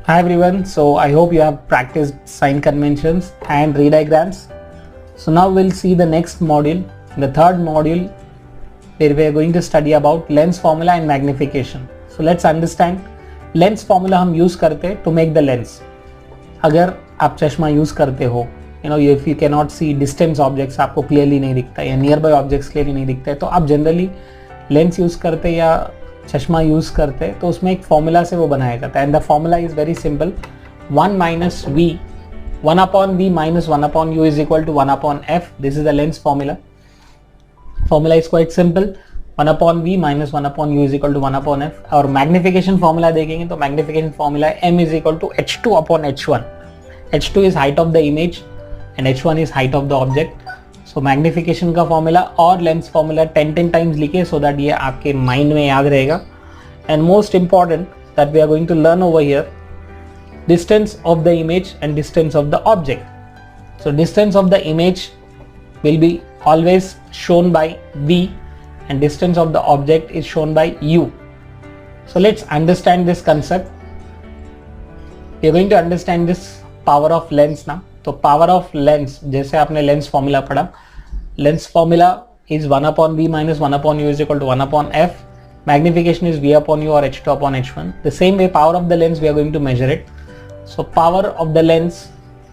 Hi everyone, so I hope you have practiced sign conventions and ray diagrams. So now we'll see the next module, the third module, where we are going to study about lens formula and magnification. So let's understand lens formula हम use करते हैं to make the lens. अगर आप चश्मा use करते हो, if you cannot see distant objects आपको clearly नहीं दिखता या nearby objects clearly नहीं दिखता है, तो आप generally lens use करते या चश्मा यूज करते हैं तो उसमें एक फॉर्मूला से वो बनाया जाता है and the formula is very simple 1 minus V 1 upon V minus 1 upon U is equal to 1 upon F. This is the lens formula is quite simple 1 upon V minus 1 upon U is equal to 1 upon F. और magnification formula देखेंगे तो magnification formula M is equal to h2 upon h1. h2 is height of the image and h1 is height of the object. So magnification का formula और lens formula 10 times लिखे so that ये आपके mind में याद रहेगा. And most important that we are going to learn over here distance of the image and distance of the object. So distance of the image will be always shown by v and distance of the object is shown by u. So let's understand this concept. We are going to understand this power of lens now. तो power of lens जैसे आपने lens formula पढ़ा, lens formula is 1 upon v minus 1 upon u is equal to 1 upon f. Magnification is v upon u or h2 upon h1. The same way power of the lens we are going to measure it. So power of the lens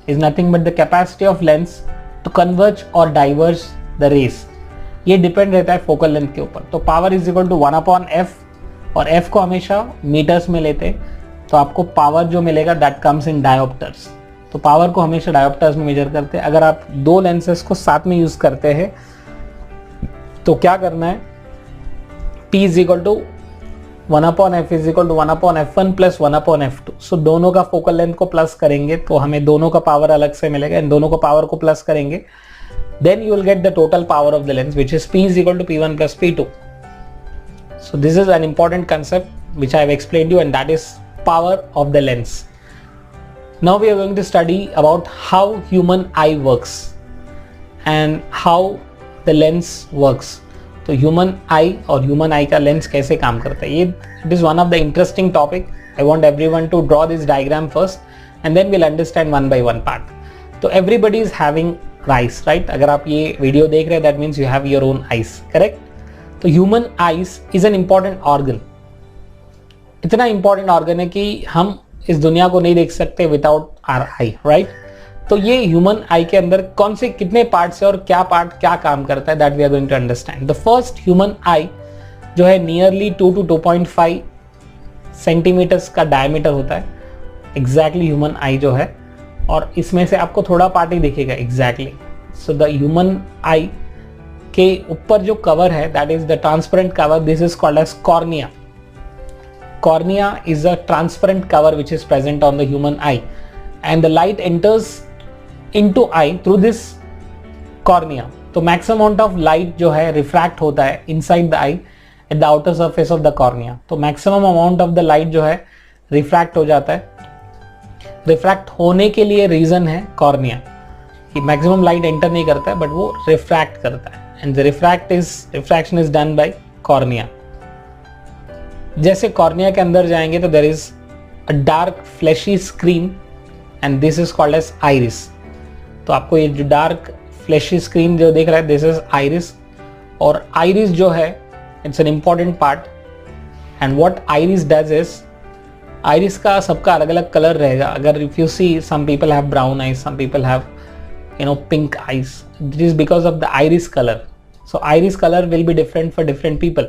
is nothing but the capacity of lens to converge or diverge the rays. ये depend रहता है focal length के ऊपर. तो power is equal to 1 upon F और F को हमेशा metres में लेते हैं तो आपको पावर जो मिलेगा दैट कम्स इन डायोप्टर्स. तो पावर को हमेशा डायोप्टर्स में मेजर करते हैं. अगर आप दो लेंसेस को साथ में यूज करते हैं तो क्या करना है, P is equal to 1 upon F is equal to 1 upon f1 plus 1 upon f2. So दोनों का फोकल लेंथ को प्लस करेंगे तो हमें दोनों का पावर अलग से मिलेगा. इन दोनों को पावर को प्लस करेंगे then you will get the total power of the lens, which is P is equal to P1 plus P2. So this is an important concept which I have explained you, and that is power of the lens. Now we are going to study about how human eye works and how the lens works. तो human eye और human eye का lens कैसे काम करता है, ये it is one of the interesting topic. I want everyone to draw this diagram first and then we'll understand one by one part. तो everybody is having eyes, right? अगर आप ये वीडियो देख रहे हैं that means you have your own eyes, correct? तो human eyes is an important organ. इतना important organ है कि हम इस दुनिया को नहीं देख सकते without our eye, right? तो ये human eye के अंदर कौन से कितने पार्ट्स है और क्या पार्ट क्या काम करता है that we are going to understand. The first human eye जो है nearly 2 to 2.5 सेंटीमीटर्स का डायमीटर होता है exactly human eye जो है, और इसमें से आपको थोड़ा पार्ट ही दिखेगा exactly. So the human eye के ऊपर जो कवर है that is the transparent cover. This is called as cornea. Cornea is a transparent cover which is present on the human eye and the light enters into eye through this cornea. तो maximum amount of light जो है refract होता है inside the eye at the outer surface of the cornea. तो maximum amount of the light जो है refract हो जाता है. रिफ्रैक्ट होने के लिए रीजन है कॉर्निया कि मैक्सिमम लाइट एंटर नहीं करता है बट वो रिफ्रैक्ट करता है and the refraction is done by cornea. जैसे कॉर्निया के अंदर जाएंगे तो there is a dark flashy screen and this is called as iris. तो आपको ये जो डार्क फ्लैशी स्क्रीन जो देख रहा है दिस इज आइरिस. और आइरिस जो है it's an important part and what iris does is iris का सबका अलग अलग कलर रहेगा. अगर if you see some people have brown eyes, some people have pink eyes. This is because of the iris colour. So iris colour will be different for different people.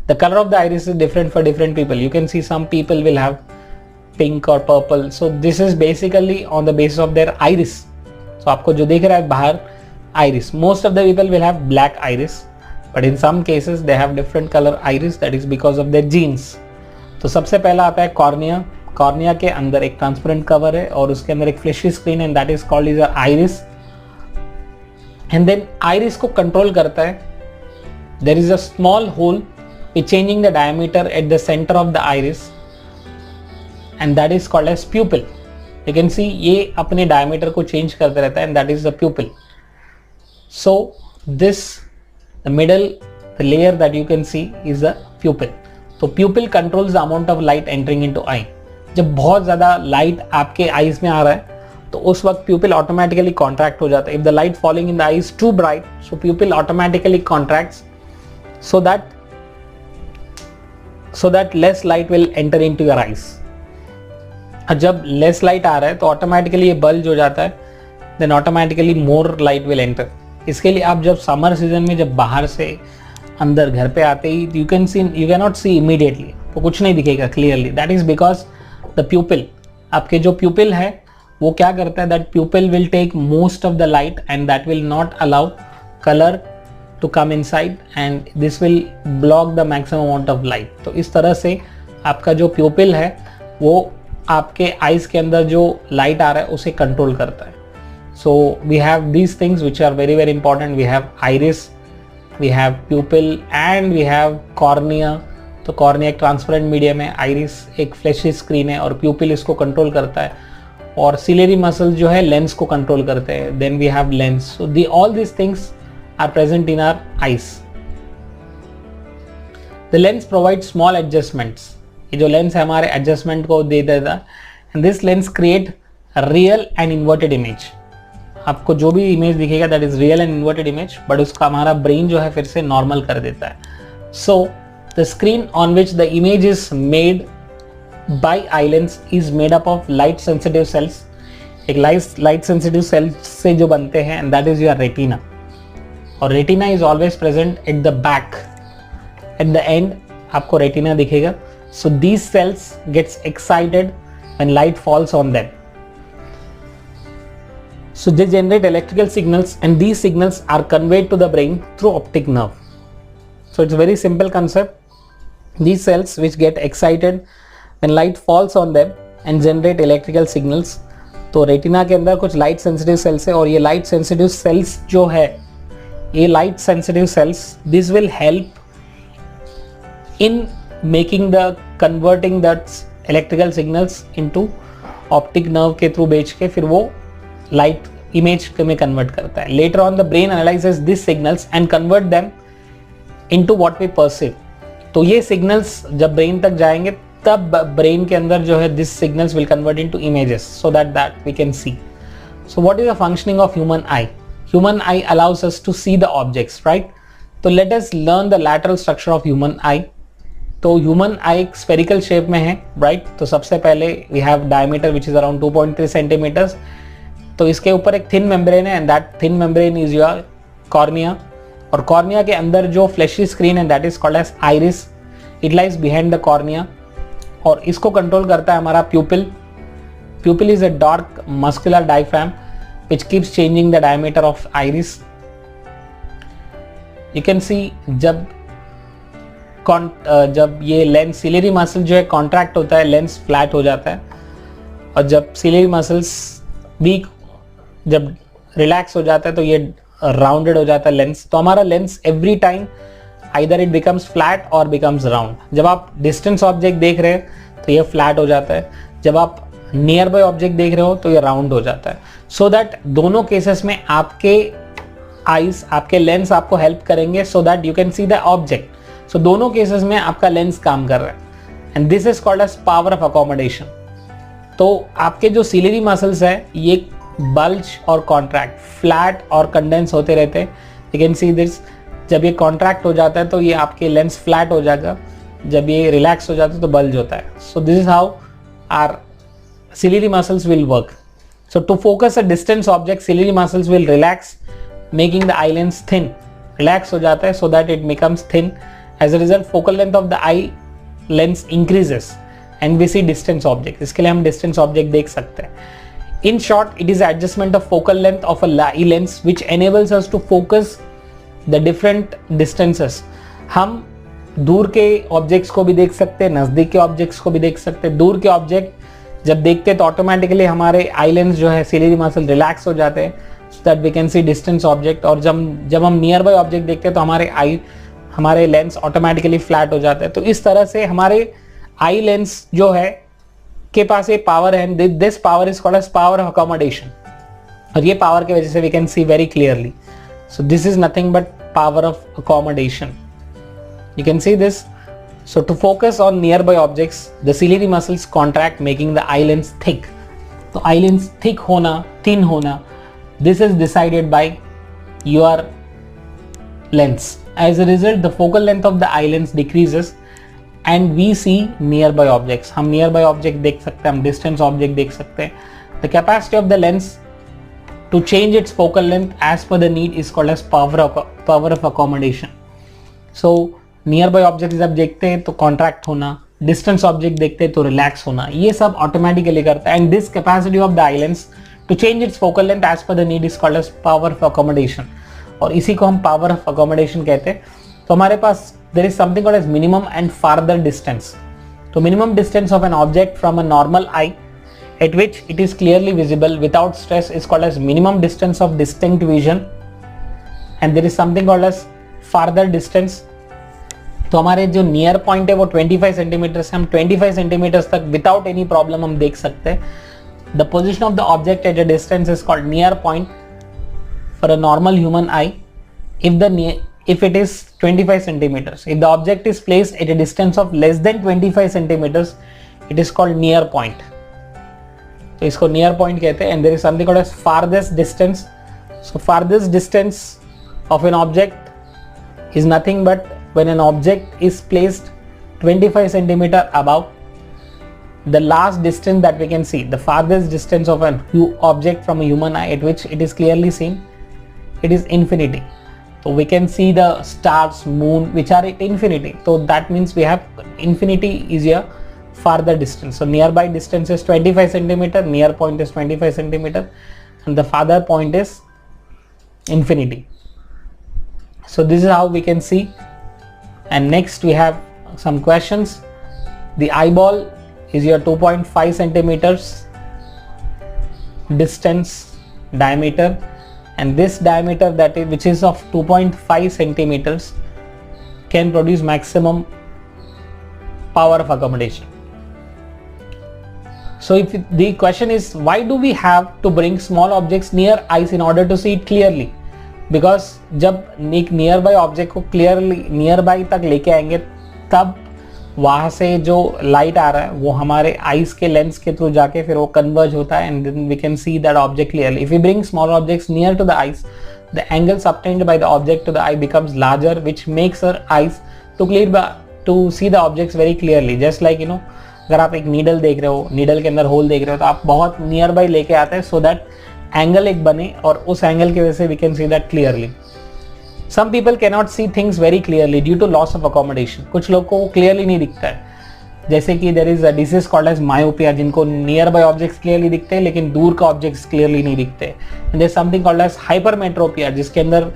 The colour of the iris is different for different people. You can C some people will have pink और purple. So this is basically on the basis of their iris. So आपको जो दिख रहा है बाहर iris, most of the people will have black iris but in some cases they have different colour iris. That is because of their genes. तो सबसे पहला आता है कॉर्निया. कॉर्निया के अंदर एक ट्रांसपेरेंट कवर है और उसके अंदर एक flashy screen and that is called is iris. And then iris को कंट्रोल करता है. There is a small hole which changing the diameter at the centre of the iris and that is called as pupil. You can see ये अपने diameter को change करते रहता है and that is the pupil. So this the middle the layer that you can see is the pupil. तो pupil controls the amount of light entering into eye. जब बहुत ज़्यादा लाइट आपके आईज में आ रहा है तो उस वक्त प्यूपिल ऑटोमेटिकली कॉन्ट्रैक्ट हो जाता है. If the light falling in the eye is too bright, so pupil automatically contracts so that less light will enter into your eyes. जब लेस लाइट आ रहा है तो ऑटोमेटिकली ये बल्ज हो जाता है, then automatically more light will enter. इसके लिए आप जब समर सीजन में जब बाहर से अंदर घर पे आते ही you can not see immediately, तो कुछ नहीं दिखेगा clearly. That is because the pupil, आपके जो प्यूपिल है वो क्या करता है, that pupil will take most of the light and that will not allow colour to come inside and this will block the maximum amount of light. तो इस तरह से आपका जो प्यूपिल है वो आपके आईज के अंदर जो लाइट आ रहा है उसे कंट्रोल करता है. So we have these things which are very very important. We have iris, we have pupil and we have cornea. तो cornea एक ट्रांसपेरेंट मीडियम है, iris एक फ्लैशी स्क्रीन है और प्यूपिल इसको कंट्रोल करता है, और सिलेरी मसल्स जो है लेंस को कंट्रोल करते हैं. Then we have lens. So all these things are present in our eyes. The lens provides small adjustments. ये जो लेंस है हमारे एडजस्टमेंट को दे देता है, and this lens create a real and inverted image. आपको जो भी इमेज दिखेगा that is real and inverted image, but उसका हमारा ब्रेन जो है फिर से नॉर्मल कर देता है. So the screen on which the image is made by eye lens is made up of light sensitive cells. एक light sensitive cells से जो बनते हैं, and that is your retina. और retina is always present at the back, at the end आपको retina दिखेगा. So these cells gets excited when light falls on them. So they generate electrical signals and these signals are conveyed to the brain through optic nerve. So it's very simple concept. These cells which get excited when light falls on them and generate electrical signals. तो retina के अंदर कुछ light sensitive sales है, और ये light sensitive sales जो है, ये light sensitive sales, this will help in making the converting that electrical signals into optic nerve के थ्रू भेज के फिर वो लाइट इमेज में कन्वर्ट करता है. Later on the brain analyses this signals and convert them into what we perceive. तो ये सिग्नल्स जब ब्रेन तक जाएंगे तब ब्रेन के अंदर जो है this signals will convert into images so that we can see. So what is the functioning of human eye? Human eye allows us to see the objects, right? तो let us learn the lateral structure of human eye. तो human eye spherical shape में है, right? तो सबसे पहले we have diameter which is around 2.3 centimeters. तो इसके ऊपर एक thin membrane है, and that thin membrane is your cornea. और cornea के अंदर जो fleshy screen है that is called as iris. It lies behind the cornea. और इसको control करता है हमारा pupil. Pupil is a dark muscular diaphragm which keeps changing the diameter of iris. You can see जब ये लेंस सिलेरी मसल जो है contract होता है, लेंस फ्लैट हो जाता है, और जब सिलेरी मसल्स भी जब रिलैक्स हो जाता है तो ये राउंडेड हो जाता है लेंस. तो हमारा lens every time either it becomes flat और बिकम्स राउंड. जब आप डिस्टेंस ऑब्जेक्ट देख रहे हैं तो ये फ्लैट हो जाता है, जब आप नियर बाय ऑब्जेक्ट देख रहे हो तो ये राउंड हो जाता है. सो दैट दोनों केसेस में आपके आईज, आपके लेंस आपको हेल्प करेंगे so that you can see the object. So दोनों केसेस में आपका लेंस काम कर रहा है, and this is called as power of accommodation. तो आपके जो सिलेरी मसल्स है ये बल्ज और कॉन्ट्रैक्ट, फ्लैट और कंडेंस होते रहते हैं. You can see this. जब ये कॉन्ट्रैक्ट हो जाता है तो ये आपके लेंस फ्लैट हो जाएगा, जब ये रिलैक्स हो जाता है तो बल्ज होता है. So this is how our ciliary muscles will work. So to focus a distance object, ciliary muscles will relax, making the eye lens thin. Relax हो जाता है so that it becomes thin. As a result, focal length of the eye lens increases and we see distance object. इसके लिए हम distance object देख सकते हैं. In short, it is adjustment of focal length of a eye lens which enables us to focus the different distances. हम दूर के objects को भी देख सकते हैं, नज़दीक के ऑब्जेक्ट्स को भी देख सकते हैं. दूर के ऑब्जेक्ट जब देखते हैं तो ऑटोमेटिकली हमारे आई लेंस जो है सिलेरी मसल रिलैक्स हो जाते हैं so that we can see distance object. और जब हम नियर बाय ऑब्जेक्ट देखते हैं तो हमारे लेंस ऑटोमेटिकली फ्लैट हो जाते हैं. तो इस तरह से हमारे आई लेंस जो है के पास ये पावर है, this power is called as power of accommodation. और ये पावर की वजह से we can see very clearly. So this is nothing but power of accommodation. You can see this. So to focus on nearby objects, the ciliary muscles contract, making the eye lens thick. तो eye lens thick होना, thin होना, this is decided by your lens. As a result, the focal length of the eye lens decreases and we see nearby objects. हम nearby object देख सकते हैं, हम distance object देख सकते हैं. The capacity of the lens to change its focal length as per the need is called as power of accommodation. So near by object जब देखते हैं तो कॉन्ट्रैक्ट होना, डिस्टेंस ऑब्जेक्ट देखते हैं तो रिलैक्स होना, ये सब ऑटोमेटिकली करता है. And this capacity of the eye lens to change its focal length as per the need is called as power of accommodation. और इसी को हम पावर ऑफ अकोमोडेशन कहते हैं. तो हमारे पास there is something called as minimum and farther distance. तो minimum distance of an object from a normal eye at which it is clearly visible without stress is called as minimum distance of distinct vision, and there is something called as farther distance. तो हमारे जो near point है वो 25 centimetre से हम 25 centimetre तक without any problem हम देख सकते हैं. The position of the object at a distance is called near point for a normal human I if it is 25 centimeters. If the object is placed at a distance of less than 25 centimeters, it is called near point. तो इसको near point कहते हैं. And there is something called as farthest distance. So farthest distance of an object is nothing but when an object is placed 25 centimeter above the last distance that we can see, the farthest distance of an object from a human eye at which it is clearly seen, it is infinity. So we can see the stars, moon which are at infinity. So that means we have infinity is your farther distance. So nearby distance is 25 centimeter, near point is 25 centimeter, and the farther point is infinity. So this is how we can see. And next we have some questions. The eyeball is your 2.5 centimeters distance diameter, and this diameter which is of 2.5 centimeters can produce maximum power of accommodation. So if the question is, why do we have to bring small objects near eyes in order to see it clearly? Because जब एक near by object को clearly near by तक लेके आएंगे तब वहाँ से जो लाइट आ रहा है वो हमारे आईज के लेंस के थ्रू जाके फिर वो कन्वर्ज होता है, and then we can see that object clearly. If you bring small objects near to the eyes, the angles obtained by the object to the eye becomes larger, which makes our eyes to see the objects very clearly. Just like you know, अगर आप एक needle देख रहे हो, needle के अंदर whole देख रहे हो, तो आप बहुत नियर बाई लेके आते हैं सो दैट एंगल एक बने, और उस एंगल की वजह से we can see that clearly. Some people can not see things very clearly due to loss of accommodation. कुछ लोग को क्लियरली नहीं दिखता है, जैसे कि there is a disease called as myopia, जिनको नियर बाय ऑब्जेक्ट्स क्लियरली दिखते हैं लेकिन दूर का ऑब्जेक्ट्स क्लियरली नहीं दिखते. And there is something called as hypermetropia, जिसके अंदर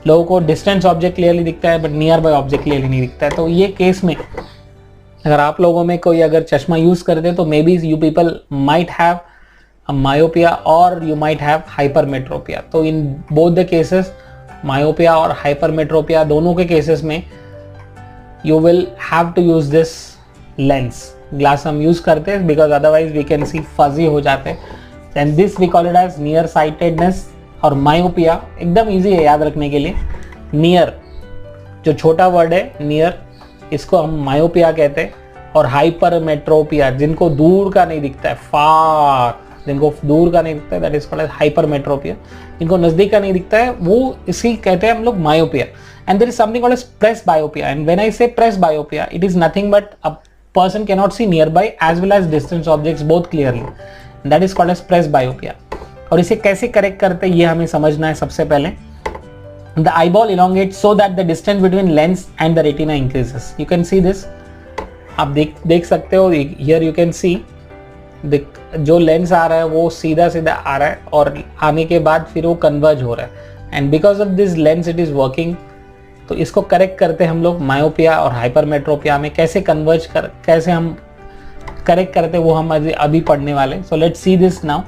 लोगों को डिस्टेंस ऑब्जेक्ट क्लियरली दिखता है but near by object clearly नहीं दिखता है. तो ये केस में अगर आप लोगों में कोई अगर चश्मा यूज करते तो may be you people might have myopia or you might have hypermetropia. तो in both the cases, myopia और hypermetropia दोनों के cases में you will have to use this lens. Glass हम use करते हैं because otherwise we can see fuzzy हो जाते हैं. And this we call it as near sightedness. और myopia एकदम easy है याद रखने के लिए. near जो छोटा word है near, इसको हम myopia कहते हैं. और hypermetropia जिनको दूर का नहीं दिखता है, far, जिनको दूर का नहीं दिखता है, that is called as hypermetropia. जिनको नजदीक का नहीं दिखता है वो इसी कहते हैं हम लोग myopia. And there is something called as presbyopia. And when I say presbyopia, it is nothing but a person can not see nearby as well as distance objects both clearly. That is called as presbyopia. और इसे कैसे correct करते हैं ये हमें समझना है. सबसे पहले the eyeball elongates so that the distance between lens and the retina increases. You can see this, आप देख सकते हो. हियर यू कैन सी जो लेंस आ रहा है वो सीधा सीधा आ रहा है और आने के बाद फिर वो कन्वर्ज हो रहा है. And because of this lens it is working. तो इसको करेक्ट करते हैं हम लोग मायोपिया और हाइपरमेट्रोपिया में. कैसे हम करेक्ट करते वो हम अभी पढ़ने वाले. So let's see this now.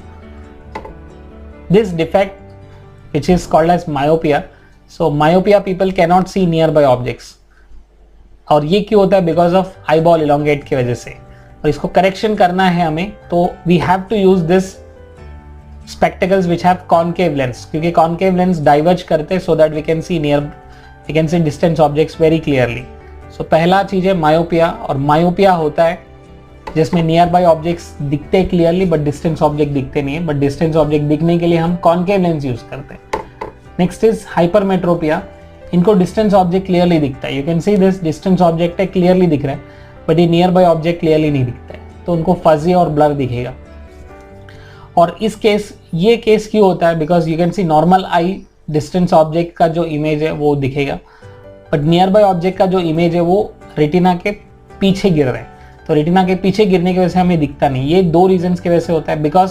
This defect which is called as myopia. So myopia people can not see nearby objects. और ये क्यों होता है? बिकॉज ऑफ आईबॉल इलोंगेट की वजह से. और इसको करेक्शन करना है हमें, तो we have to use this spectacles which have concave lens, क्योंकि कॉनकेव लेंस डाइवर्ज करते so that we can see distance objects very clearly. So पहला चीज है मायोपिया, और मायोपिया होता है जिसमें नियर बाय ऑब्जेक्ट्स दिखते हैं क्लियरली बट डिस्टेंस ऑब्जेक्ट दिखते नहीं है, बट डिस्टेंस ऑब्जेक्ट दिखने के लिए हम कॉनकेव लेंस यूज करते हैं। नेक्स्ट इज हाइपरमेट्रोपिया, इनको डिस्टेंस ऑब्जेक्ट क्लियरली दिखता है, you can see this distance object है क्लियरली दिख रहा है, बट ये नियर बाय ऑब्जेक्ट क्लियरली नहीं दिखता है, तो उनको फजी और ब्लर दिखेगा। और इस केस, ये केस क्यों होता है, because you can C normal I distance object का जो इमेज है वो दिखेगा, बट नियर बाय ऑब्जेक्ट का जो इमेज है वो रेटिना के पीछे गिर रहे हैं, तो रेटिना के पीछे गिरने की वजह से हमें दिखता नहीं। ये दो रीजंस की वजह से होता है, बिकॉज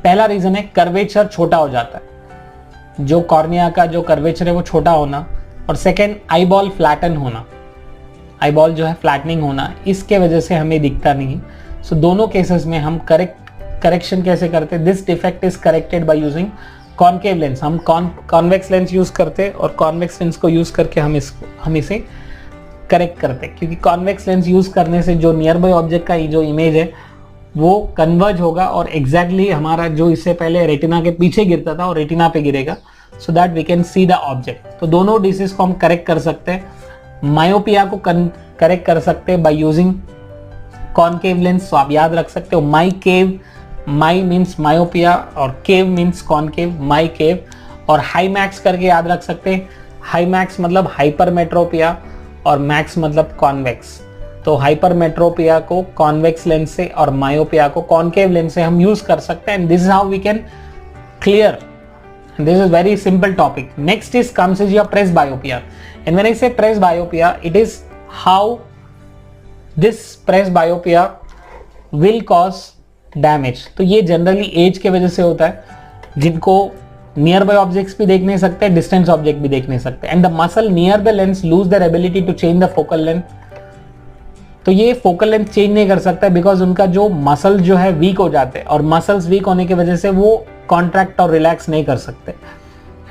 पहला रीजन है कर्वेचर छोटा हो जाता है, जो कॉर्निया का जो कर्वेचर है वो छोटा होना, और सेकेंड आईबॉल फ्लैटन होना, आईबॉल जो है फ्लैटनिंग होना, इसके वजह से हमें दिखता नहीं। सो दोनों केसेस में हम करेक्शन कैसे करते हैं, this defect is corrected by using concave lens. हम कॉन्वेक्स लेंस यूज करते हैं और कॉन्वेक्स लेंस को यूज करके हम इसे करेक्ट करते हैं, क्योंकि कॉन्वेक्स लेंस यूज करने से जो नियर बाय ऑब्जेक्ट का जो इमेज है वो कन्वर्ज होगा और एग्जैक्टली हमारा जो इससे पहले रेटिना के पीछे गिरता था और रेटिना पे गिरेगा, so that we can see the object. तो दोनों डिसीज को हम करेक्ट कर सकते हैं। मायोपिया को करेक्ट कर सकते हैं बाय यूजिंग कॉनकेव लेंस। तो आप याद रख सकते हो माई केव, माई मीन्स मायोपिया और केव मीन्स कॉनकेव, माई केव। और हाई मैक्स करके याद रख सकते हैं, हाई मैक्स मतलब हाइपरमेट्रोपिया और मैक्स मतलब कॉन्वेक्स। तो हाइपरमेट्रोपिया को कॉन्वेक्स लेंस से और मायोपिया को कॉनकेव लेंस से हम यूज कर सकते हैं, and this is how we can clear, this is very simple topic. Next is comes is your presbyopia, and when I say presbyopia, it is how this presbyopia will cause damage. तो ये generally as के वजह से होता है, जिनको nearby objects भी देख नहीं सकते, डिस्टेंस ऑब्जेक्ट भी देख नहीं सकते, and the muscle near the lens lose their ability to change the focal length. तो ये फोकल लेंथ चेंज नहीं कर सकता बिकॉज उनका जो मसल जो है वीक हो जाते हैं, और मसल्स वीक होने की वजह से वो कॉन्ट्रैक्ट और रिलैक्स नहीं कर सकते,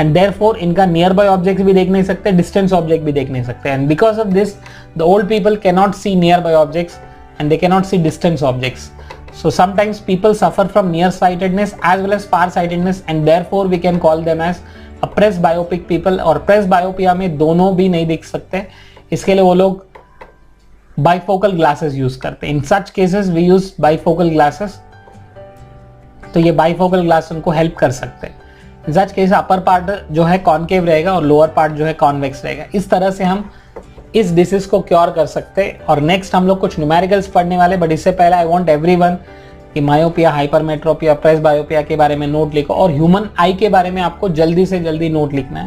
एंड देयरफॉर इनका नियर बाय ऑब्जेक्ट भी देख नहीं सकते, डिस्टेंस ऑब्जेक्ट भी देख नहीं सकते, and because of this the old people can not see nearby objects and they can not see distance objects. So sometimes people suffer from nearsightedness as well as farsightedness, and therefore we can call them as a presbyopic people. और presbyopia में दोनों भी नहीं दिख सकते, इसके लिए वो लोग bifocal glasses यूज करते हैं. In such cases we use bifocal glasses. तो ये bifocal glass उनको हेल्प कर सकते हैं. In such case upper part जो है कॉनकेव रहेगा और लोअर पार्ट जो है कॉन्वेक्स रहेगा. इस तरह से हम इस डिसीज को क्योर कर सकते हैं. और नेक्स्ट हम लोग कुछ न्यूमेरिकल्स पढ़ने वाले, बट इससे पहले आई वांट एवरीवन कि मायोपिया, हाइपरमेट्रोपिया, प्रेसबायोपिया के बारे में नोट लिखो, और ह्यूमन आई के बारे में आपको जल्दी से जल्दी नोट लिखना है.